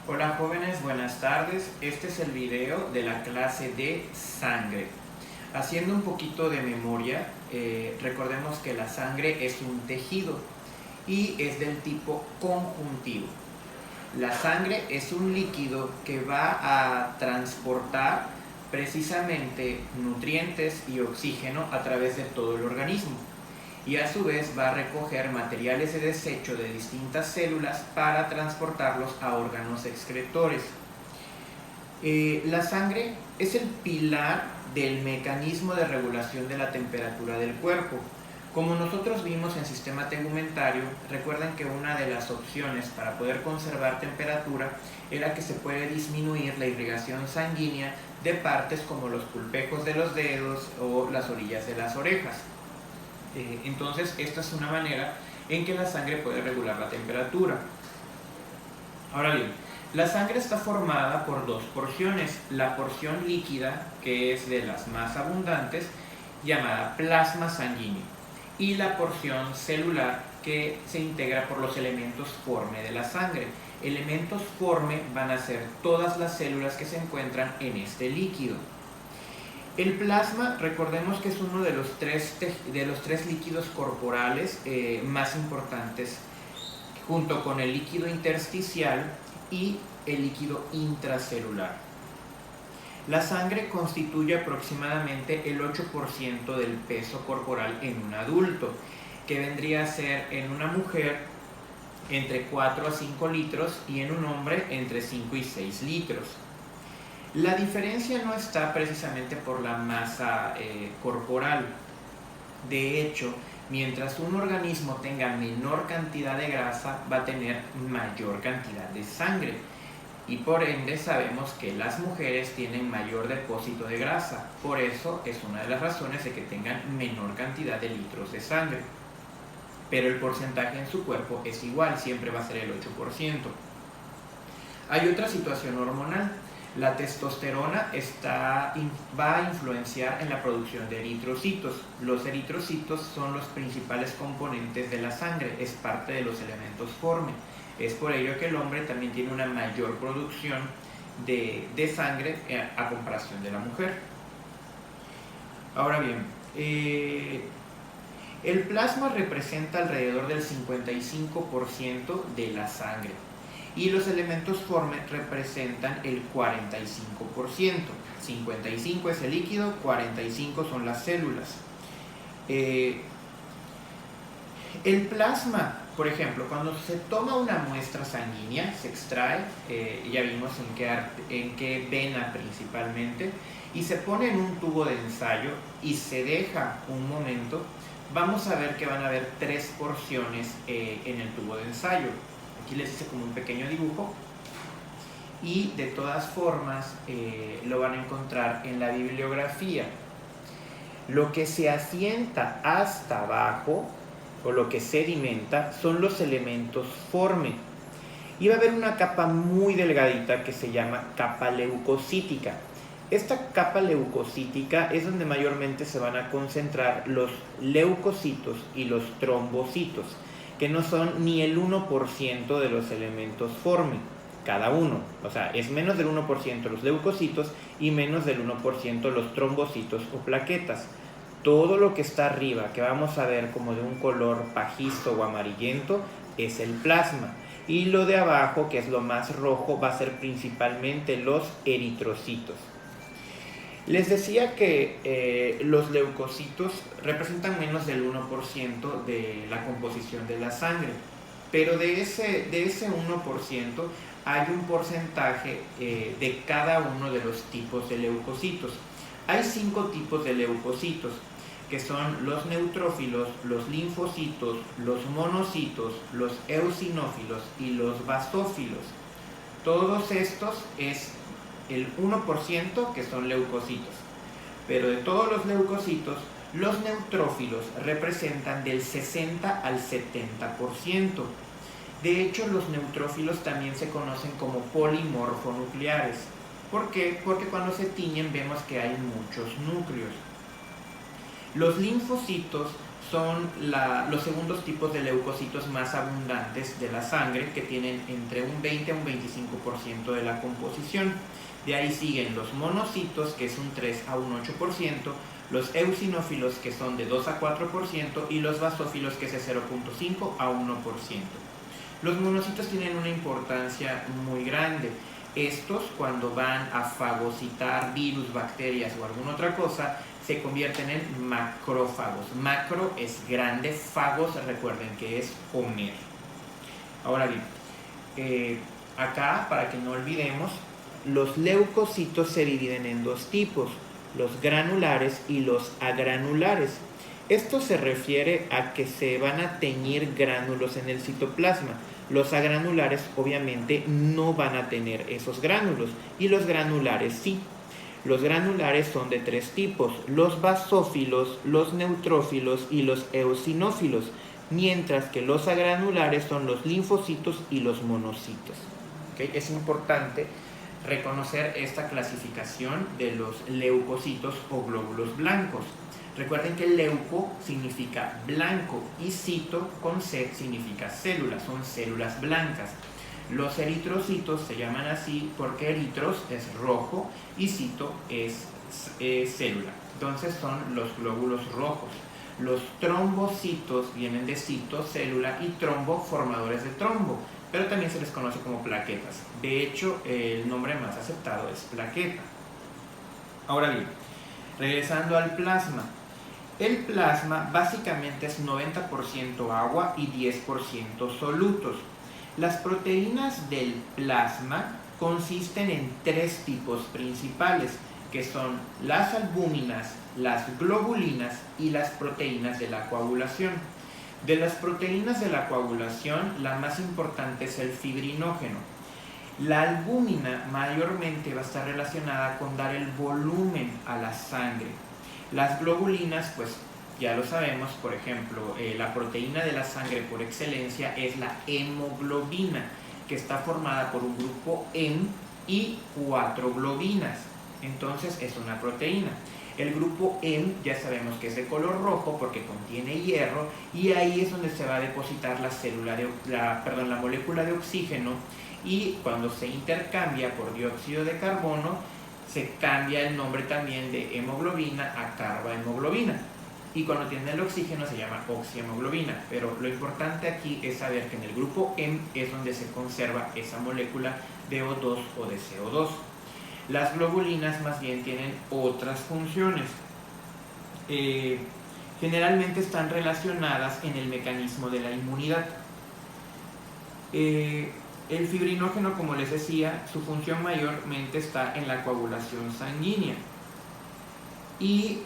Hola jóvenes, buenas tardes. Este es el video de la clase de sangre. Haciendo un poquito de memoria, recordemos que la sangre es un tejido y es del tipo conjuntivo. La sangre es un líquido que va a transportar precisamente nutrientes y oxígeno a través de todo el organismo. Y a su vez va a recoger materiales de desecho de distintas células para transportarlos a órganos excretores. La sangre es el pilar del mecanismo de regulación de la temperatura del cuerpo. Como nosotros vimos en sistema tegumentario, recuerden que una de las opciones para poder conservar temperatura era que se puede disminuir la irrigación sanguínea de partes como los pulpejos de los dedos o las orillas de las orejas. Entonces, esta es una manera en que la sangre puede regular la temperatura. Ahora bien, la sangre está formada por dos porciones. La porción líquida, que es de las más abundantes, llamada plasma sanguíneo, y la porción celular, que se integra por los elementos forme de la sangre. Elementos forme van a ser todas las células que se encuentran en este líquido. El plasma, recordemos que es uno de los tres líquidos corporales más importantes, junto con el líquido intersticial y el líquido intracelular. La sangre constituye aproximadamente el 8% del peso corporal en un adulto, que vendría a ser en una mujer entre 4 a 5 litros y en un hombre entre 5 y 6 litros. La diferencia no está precisamente por la masa corporal. De hecho, mientras un organismo tenga menor cantidad de grasa, va a tener mayor cantidad de sangre. Y por ende sabemos que las mujeres tienen mayor depósito de grasa. Por eso es una de las razones de que tengan menor cantidad de litros de sangre. Pero el porcentaje en su cuerpo es igual, siempre va a ser el 8%. Hay otra situación hormonal. La testosterona va a influenciar en la producción de eritrocitos. Los eritrocitos son los principales componentes de la sangre, es parte de los elementos forme. Es por ello que el hombre también tiene una mayor producción de sangre a comparación de la mujer. Ahora bien, el plasma representa alrededor del 55% de la sangre. Y los elementos forme representan el 45%. 55 es el líquido, 45 son las células. El plasma, por ejemplo, cuando se toma una muestra sanguínea, se extrae, ya vimos en qué vena principalmente, y se pone en un tubo de ensayo y se deja un momento, vamos a ver que van a haber 3 porciones en el tubo de ensayo. Aquí les hice como un pequeño dibujo y de todas formas lo van a encontrar en la bibliografía. Lo que se asienta hasta abajo o lo que sedimenta son los elementos forme. Y va a haber una capa muy delgadita que se llama capa leucocítica. Esta capa leucocítica es donde mayormente se van a concentrar los leucocitos y los trombocitos, que no son ni el 1% de los elementos forme, cada uno. O sea, es menos del 1% los leucocitos y menos del 1% los trombocitos o plaquetas. Todo lo que está arriba, que vamos a ver como de un color pajizo o amarillento, es el plasma. Y lo de abajo, que es lo más rojo, va a ser principalmente los eritrocitos. Les decía que los leucocitos representan menos del 1% de la composición de la sangre, pero de ese 1% hay un porcentaje de cada uno de los tipos de leucocitos. Hay 5 tipos de leucocitos, que son los neutrófilos, los linfocitos, los monocitos, los eosinófilos y los basófilos. Todos estos es el 1% que son leucocitos, pero de todos los leucocitos, los neutrófilos representan del 60 al 70%. De hecho, los neutrófilos también se conocen como polimorfonucleares. ¿Por qué? Porque cuando se tiñen vemos que hay muchos núcleos. Los linfocitos son los segundos tipos de leucocitos más abundantes de la sangre, que tienen entre un 20 a un 25% de la composición. De ahí siguen los monocitos, que es un 3 a un 8%, los eosinófilos, que son de 2 a 4%, y los basófilos, que es de 0.5 a 1%. Los monocitos tienen una importancia muy grande. Estos, cuando van a fagocitar virus, bacterias o alguna otra cosa, se convierten en macrófagos. Macro es grande, fagos, recuerden que es comer. Ahora bien, acá, para que no olvidemos, los leucocitos se dividen en dos tipos, los granulares y los agranulares. Esto se refiere a que se van a teñir gránulos en el citoplasma. Los agranulares obviamente no van a tener esos gránulos y los granulares sí. Los granulares son de tres tipos, los basófilos, los neutrófilos y los eosinófilos, mientras que los agranulares son los linfocitos y los monocitos. ¿Okay? Es importante reconocer esta clasificación de los leucocitos o glóbulos blancos. Recuerden que leuco significa blanco y cito con C significa célula, son células blancas. Los eritrocitos se llaman así porque eritros es rojo y cito es célula. Entonces son los glóbulos rojos. Los trombocitos vienen de cito, célula, y trombo, formadores de trombo, pero también se les conoce como plaquetas. De hecho, el nombre más aceptado es plaqueta. Ahora bien, regresando al plasma. El plasma básicamente es 90% agua y 10% solutos. Las proteínas del plasma consisten en tres tipos principales, que son las albúminas, las globulinas y las proteínas de la coagulación. De las proteínas de la coagulación, la más importante es el fibrinógeno. La albúmina mayormente va a estar relacionada con dar el volumen a la sangre. Las globulinas, pues ya lo sabemos, por ejemplo, la proteína de la sangre por excelencia es la hemoglobina, que está formada por un grupo hem y 4 globinas. Entonces es una proteína. El grupo hem ya sabemos que es de color rojo porque contiene hierro, y ahí es donde se va a depositar la molécula de oxígeno, y cuando se intercambia por dióxido de carbono se cambia el nombre también de hemoglobina a carbahemoglobina, y cuando tiene el oxígeno se llama oxihemoglobina. Pero lo importante aquí es saber que en el grupo hem es donde se conserva esa molécula de O2 o de CO2. Las globulinas más bien tienen otras funciones. Generalmente están relacionadas en el mecanismo de la inmunidad. El fibrinógeno, como les decía, su función mayormente está en la coagulación sanguínea. Y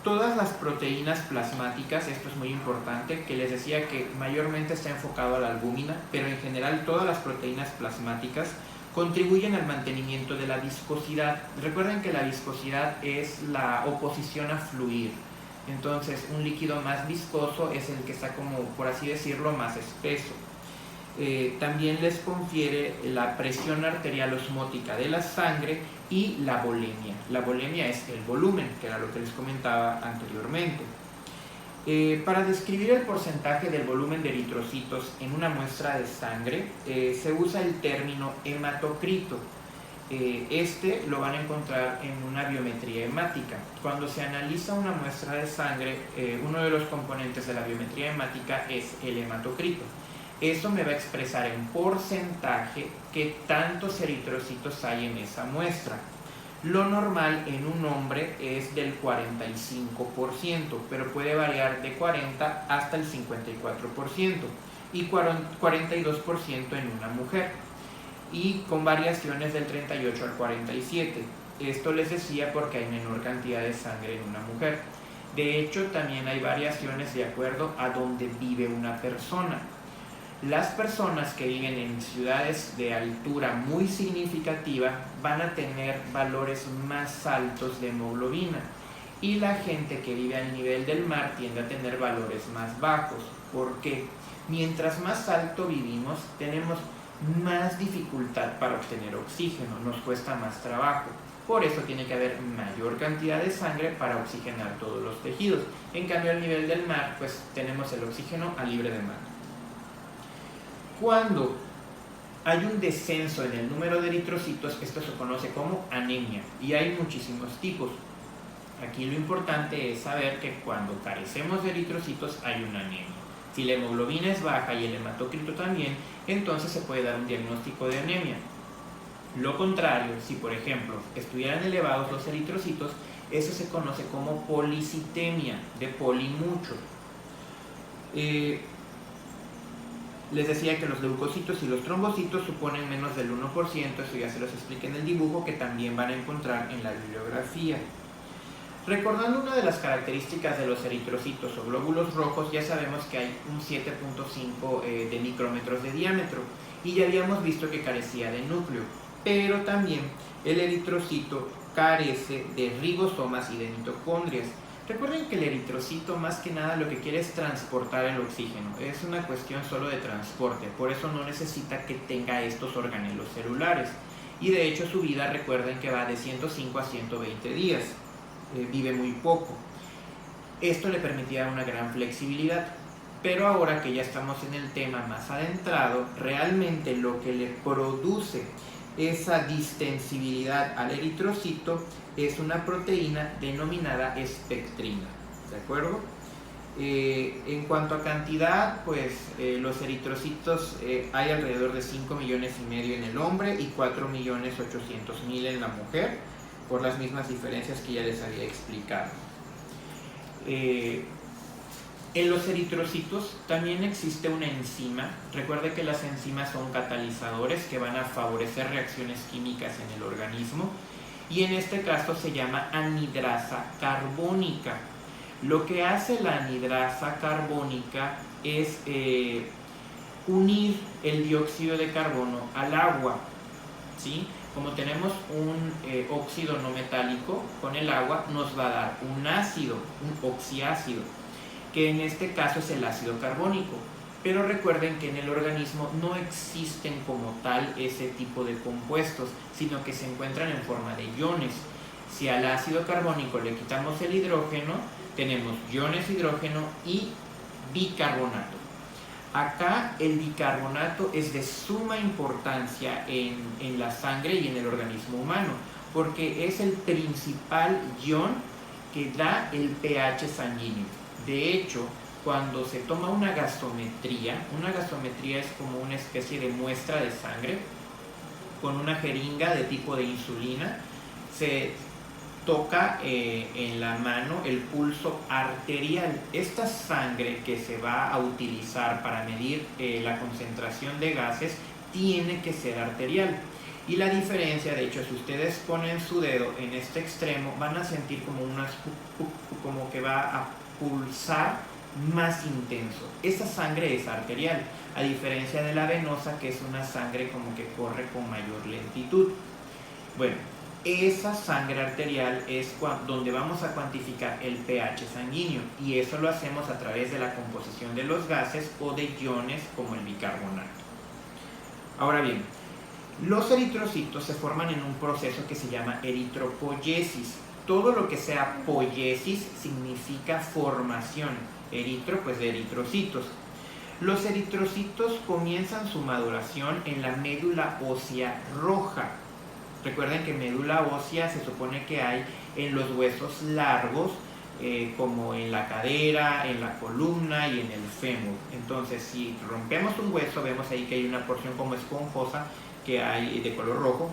todas las proteínas plasmáticas, esto es muy importante, que les decía que mayormente está enfocado a la albúmina, pero en general todas las proteínas plasmáticas contribuyen al mantenimiento de la viscosidad. Recuerden que la viscosidad es la oposición a fluir. Entonces, un líquido más viscoso es el que está, como por así decirlo, más espeso. También les confiere la presión arterial osmótica de la sangre y la volemia. La volemia es el volumen, que era lo que les comentaba anteriormente. Para describir el porcentaje del volumen de eritrocitos en una muestra de sangre, se usa el término hematocrito. Este lo van a encontrar en una biometría hemática. Cuando se analiza una muestra de sangre, uno de los componentes de la biometría hemática es el hematocrito. Eso me va a expresar en porcentaje qué tantos eritrocitos hay en esa muestra. Lo normal en un hombre es del 45%, pero puede variar de 40 hasta el 54%, y 42% en una mujer, y con variaciones del 38 al 47%. Esto les decía porque hay menor cantidad de sangre en una mujer. De hecho, también hay variaciones de acuerdo a donde vive una persona. Las personas que viven en ciudades de altura muy significativa van a tener valores más altos de hemoglobina, y la gente que vive al nivel del mar tiende a tener valores más bajos. ¿Por qué? Mientras más alto vivimos, tenemos más dificultad para obtener oxígeno, nos cuesta más trabajo. Por eso tiene que haber mayor cantidad de sangre para oxigenar todos los tejidos. En cambio, al nivel del mar, pues tenemos el oxígeno a libre demanda. Cuando hay un descenso en el número de eritrocitos, esto se conoce como anemia, y hay muchísimos tipos. Aquí lo importante es saber que cuando carecemos de eritrocitos hay una anemia. Si la hemoglobina es baja y el hematocrito también, entonces se puede dar un diagnóstico de anemia. Lo contrario, si por ejemplo estuvieran elevados los eritrocitos, eso se conoce como policitemia, de poli mucho. Les decía que los leucocitos y los trombocitos suponen menos del 1%, eso ya se los expliqué en el dibujo, que también van a encontrar en la bibliografía. Recordando una de las características de los eritrocitos o glóbulos rojos, ya sabemos que hay un 7.5 de micrómetros de diámetro y ya habíamos visto que carecía de núcleo, pero también el eritrocito carece de ribosomas y de mitocondrias. Recuerden que el eritrocito más que nada lo que quiere es transportar el oxígeno, es una cuestión solo de transporte, por eso no necesita que tenga estos organelos celulares. Y de hecho su vida, recuerden que va de 105 a 120 días, vive muy poco. Esto le permitía una gran flexibilidad, pero ahora que ya estamos en el tema más adentrado, realmente lo que le produce esa distensibilidad al eritrocito es una proteína denominada espectrina, ¿de acuerdo? En cuanto a cantidad, pues los eritrocitos hay alrededor de 5,5 millones en el hombre y 4,8 millones en la mujer, por las mismas diferencias que ya les había explicado. En los eritrocitos también existe una enzima. Recuerde que las enzimas son catalizadores que van a favorecer reacciones químicas en el organismo, y en este caso se llama anhidrasa carbónica. Lo que hace la anhidrasa carbónica es unir el dióxido de carbono al agua, ¿sí? Como tenemos un óxido no metálico, con el agua nos va a dar un ácido, un oxiácido, que en este caso es el ácido carbónico. Pero recuerden que en el organismo no existen como tal ese tipo de compuestos, sino que se encuentran en forma de iones. Si al ácido carbónico le quitamos el hidrógeno, tenemos iones hidrógeno y bicarbonato. Acá el bicarbonato es de suma importancia en la sangre y en el organismo humano, porque es el principal ion que da el pH sanguíneo. De hecho, cuando se toma una gasometría es como una especie de muestra de sangre con una jeringa de tipo de insulina, se toca en la mano el pulso arterial. Esta sangre que se va a utilizar para medir la concentración de gases tiene que ser arterial. Y la diferencia, de hecho, si ustedes ponen su dedo en este extremo, van a sentir como que va a pulsar más intenso. Esa sangre es arterial, a diferencia de la venosa, que es una sangre como que corre con mayor lentitud. Bueno, esa sangre arterial es donde vamos a cuantificar el pH sanguíneo, y eso lo hacemos a través de la composición de los gases o de iones como el bicarbonato. Ahora bien, los eritrocitos se forman en un proceso que se llama eritropoyesis. Todo lo que sea poiesis significa formación. Eritro, pues de eritrocitos. Los eritrocitos comienzan su maduración en la médula ósea roja. Recuerden que médula ósea se supone que hay en los huesos largos, como en la cadera, en la columna y en el fémur. Entonces, si rompemos un hueso, vemos ahí que hay una porción como esponjosa que hay de color rojo.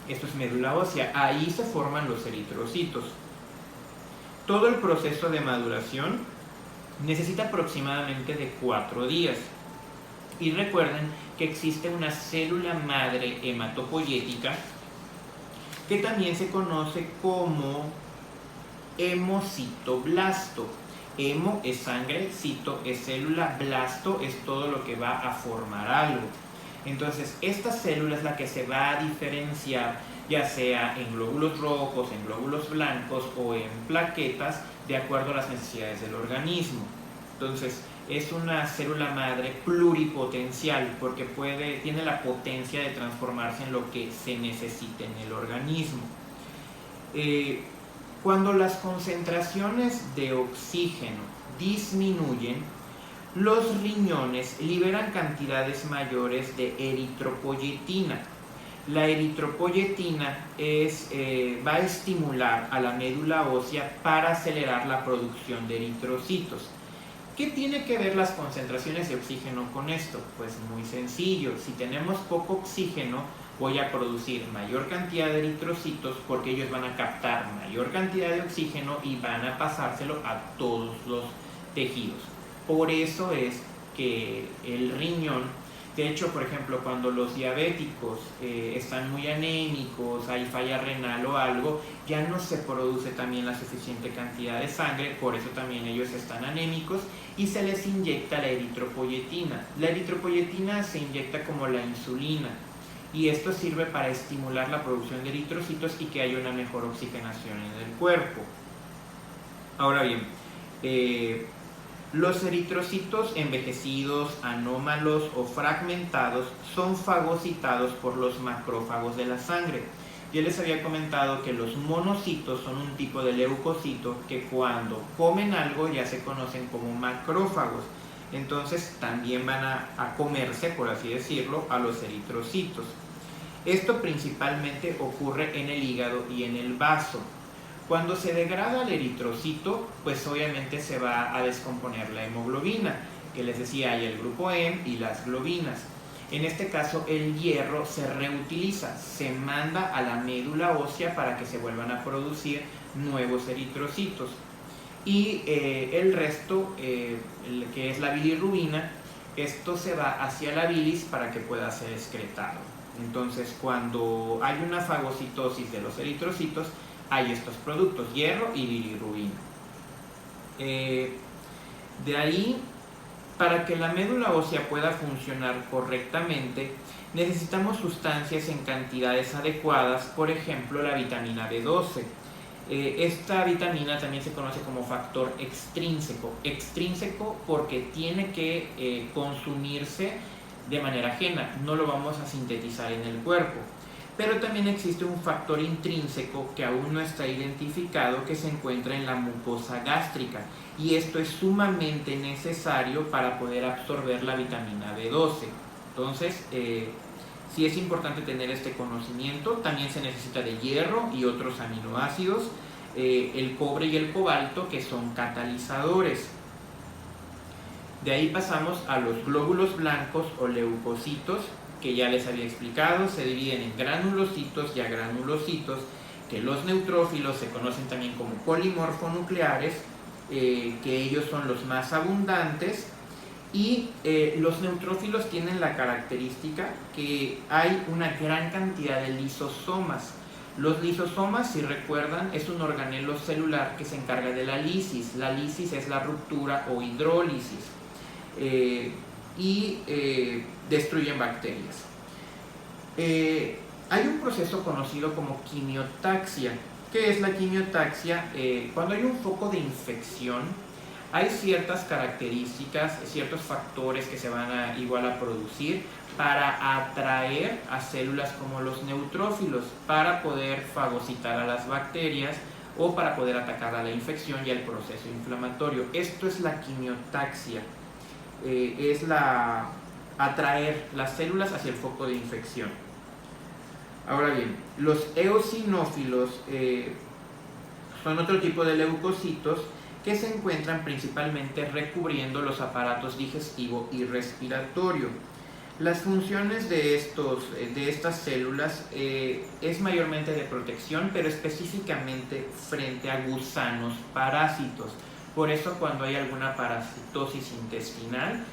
Esto es médula ósea. Ahí se forman los eritrocitos. Todo el proceso de maduración necesita aproximadamente de 4 días. Y recuerden que existe una célula madre hematopoyética que también se conoce como hemocitoblasto. Hemo es sangre, cito es célula, blasto es todo lo que va a formar algo. Entonces, esta célula es la que se va a diferenciar, ya sea en glóbulos rojos, en glóbulos blancos o en plaquetas, de acuerdo a las necesidades del organismo. Entonces, es una célula madre pluripotencial porque tiene la potencia de transformarse en lo que se necesite en el organismo. Cuando las concentraciones de oxígeno disminuyen, los riñones liberan cantidades mayores de eritropoyetina. La eritropoyetina va a estimular a la médula ósea para acelerar la producción de eritrocitos. ¿Qué tiene que ver las concentraciones de oxígeno con esto? Pues muy sencillo, si tenemos poco oxígeno voy a producir mayor cantidad de eritrocitos porque ellos van a captar mayor cantidad de oxígeno y van a pasárselo a todos los tejidos. Por eso es que el riñón, de hecho, por ejemplo, cuando los diabéticos están muy anémicos, hay falla renal o algo, ya no se produce también la suficiente cantidad de sangre, por eso también ellos están anémicos y se les inyecta la eritropoyetina. La eritropoyetina se inyecta como la insulina y esto sirve para estimular la producción de eritrocitos y que haya una mejor oxigenación en el cuerpo. Ahora bien, los eritrocitos envejecidos, anómalos o fragmentados son fagocitados por los macrófagos de la sangre. Yo les había comentado que los monocitos son un tipo de leucocito que cuando comen algo ya se conocen como macrófagos. Entonces también van a comerse, por así decirlo, a los eritrocitos. Esto principalmente ocurre en el hígado y en el vaso. Cuando se degrada el eritrocito, pues obviamente se va a descomponer la hemoglobina, que les decía, hay el grupo hemo y las globinas. En este caso el hierro se reutiliza, se manda a la médula ósea para que se vuelvan a producir nuevos eritrocitos. Y el resto, que es la bilirrubina, esto se va hacia la bilis para que pueda ser excretado. Entonces cuando hay una fagocitosis de los eritrocitos, hay estos productos, hierro y bilirrubina. De ahí, para que la médula ósea pueda funcionar correctamente, necesitamos sustancias en cantidades adecuadas, por ejemplo la vitamina B12. Esta vitamina también se conoce como factor extrínseco. Extrínseco porque tiene que consumirse de manera ajena, no lo vamos a sintetizar en el cuerpo. Pero también existe un factor intrínseco que aún no está identificado, que se encuentra en la mucosa gástrica, y esto es sumamente necesario para poder absorber la vitamina B12. Entonces, sí es importante tener este conocimiento. También se necesita de hierro y otros aminoácidos, el cobre y el cobalto, que son catalizadores. De ahí pasamos a los glóbulos blancos o leucocitos, que ya les había explicado, se dividen en granulocitos y agranulocitos, que los neutrófilos se conocen también como polimorfonucleares, que ellos son los más abundantes, y los neutrófilos tienen la característica que hay una gran cantidad de lisosomas. Los lisosomas, si recuerdan, es un organelo celular que se encarga de la lisis. La lisis es la ruptura o hidrólisis. Y destruyen bacterias. Hay un proceso conocido como quimiotaxia. ¿Qué es la quimiotaxia? Cuando hay un foco de infección, hay ciertas características, ciertos factores que se van igual a producir para atraer a células como los neutrófilos para poder fagocitar a las bacterias o para poder atacar a la infección y al proceso inflamatorio. Esto es la quimiotaxia. Es atraer las células hacia el foco de infección. Ahora bien, los eosinófilos son otro tipo de leucocitos que se encuentran principalmente recubriendo los aparatos digestivo y respiratorio. Las funciones de estas células es mayormente de protección, pero específicamente frente a gusanos parásitos. Por eso cuando hay alguna parasitosis intestinal,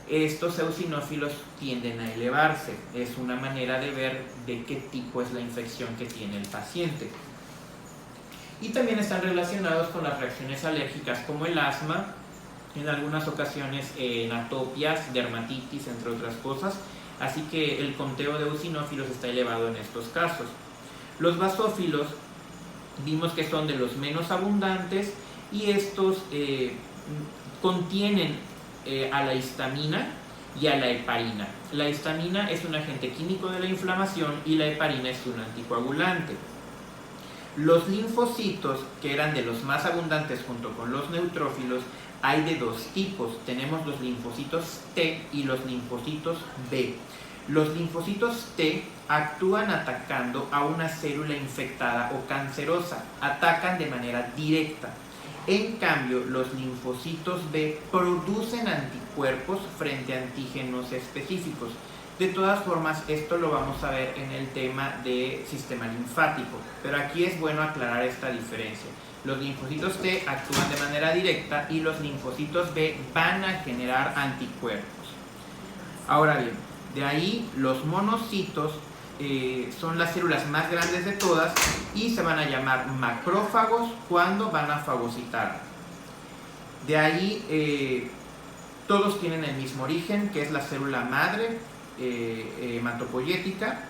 estos eosinófilos tienden a elevarse. Es una manera de ver de qué tipo es la infección que tiene el paciente. Y también están relacionados con las reacciones alérgicas como el asma, en algunas ocasiones en atopias, dermatitis, entre otras cosas. Así que el conteo de eosinófilos está elevado en estos casos. Los basófilos vimos que son de los menos abundantes y estos contienen a la histamina y a la heparina. La histamina es un agente químico de la inflamación y la heparina es un anticoagulante. Los linfocitos, que eran de los más abundantes junto con los neutrófilos, hay de dos tipos. Tenemos los linfocitos T y los linfocitos B. Los linfocitos T actúan atacando a una célula infectada o cancerosa, atacan de manera directa. En cambio, los linfocitos B producen anticuerpos frente a antígenos específicos. De todas formas, esto lo vamos a ver en el tema de sistema linfático, pero aquí es bueno aclarar esta diferencia. Los linfocitos T actúan de manera directa y los linfocitos B van a generar anticuerpos. Ahora bien, de ahí los monocitos son las células más grandes de todas y se van a llamar macrófagos cuando van a fagocitar. De ahí todos tienen el mismo origen, que es la célula madre hematopoyética,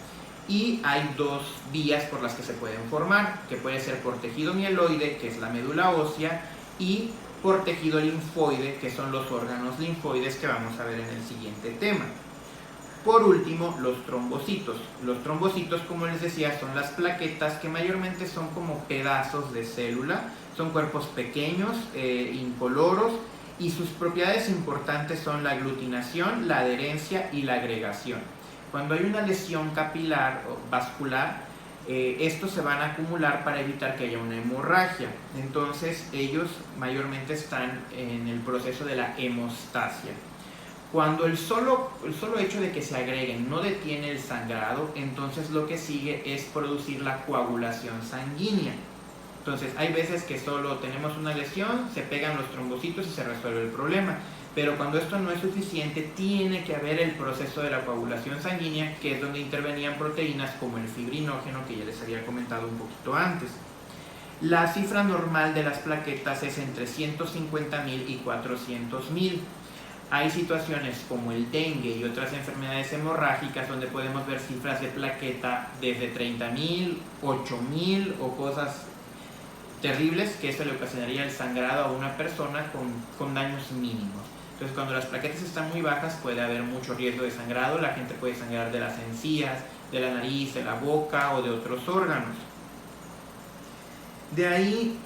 y hay dos vías por las que se pueden formar, que puede ser por tejido mieloide, que es la médula ósea, y por tejido linfoide, que son los órganos linfoides que vamos a ver en el siguiente tema. Por último, los trombocitos. Los trombocitos, como les decía, son las plaquetas que mayormente son como pedazos de célula, son cuerpos pequeños, incoloros, y sus propiedades importantes son la aglutinación, la adherencia y la agregación. Cuando hay una lesión capilar o vascular, estos se van a acumular para evitar que haya una hemorragia. Entonces, ellos mayormente están en el proceso de la hemostasia. Cuando el solo hecho de que se agreguen no detiene el sangrado, entonces lo que sigue es producir la coagulación sanguínea. Entonces hay veces que solo tenemos una lesión, se pegan los trombocitos y se resuelve el problema. Pero cuando esto no es suficiente, tiene que haber el proceso de la coagulación sanguínea, que es donde intervenían proteínas como el fibrinógeno, que ya les había comentado un poquito antes. La cifra normal de las plaquetas es entre 150.000 y 400.000. Hay situaciones como el dengue y otras enfermedades hemorrágicas donde podemos ver cifras de plaqueta desde 30.000, 8.000 o cosas terribles, que eso le ocasionaría el sangrado a una persona con daños mínimos. Entonces, cuando las plaquetas están muy bajas puede haber mucho riesgo de sangrado. La gente puede sangrar de las encías, de la nariz, de la boca o de otros órganos. De ahí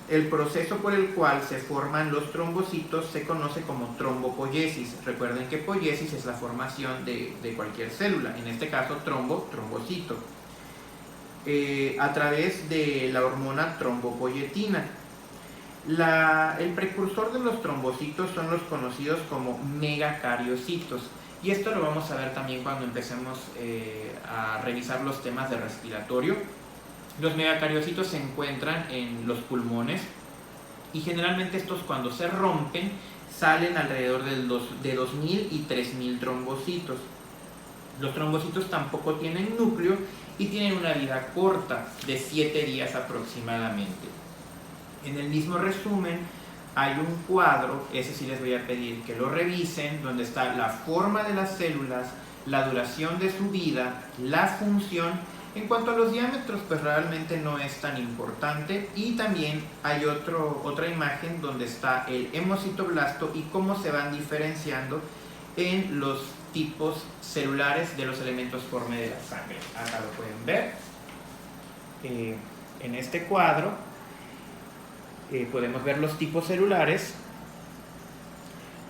el proceso por el cual se forman los trombocitos se conoce como trombopoiesis. Recuerden que poiesis es la formación de cualquier célula, en este caso trombocito, a través de la hormona trombopoyetina. El precursor de los trombocitos son los conocidos como megacariocitos, y esto lo vamos a ver también cuando empecemos a revisar los temas de respiratorio. Los megacariocitos se encuentran en los pulmones y generalmente estos, cuando se rompen, salen alrededor de 2.000 y 3.000 trombocitos. Los trombocitos tampoco tienen núcleo y tienen una vida corta, de 7 días aproximadamente. En el mismo resumen hay un cuadro, ese sí les voy a pedir que lo revisen, donde está la forma de las células, la duración de su vida, la función. En cuanto a los diámetros, pues realmente no es tan importante, y también hay otra imagen donde está el hemocitoblasto y cómo se van diferenciando en los tipos celulares de los elementos forme de la sangre. Acá lo pueden ver. En este cuadro podemos ver los tipos celulares,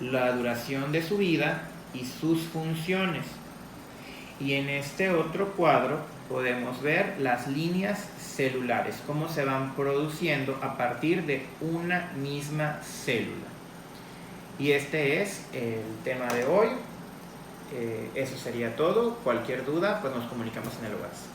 la duración de su vida y sus funciones. Y en este otro cuadro podemos ver las líneas celulares, cómo se van produciendo a partir de una misma célula. Y este es el tema de hoy. Eso sería todo. Cualquier duda, pues nos comunicamos en el OAS.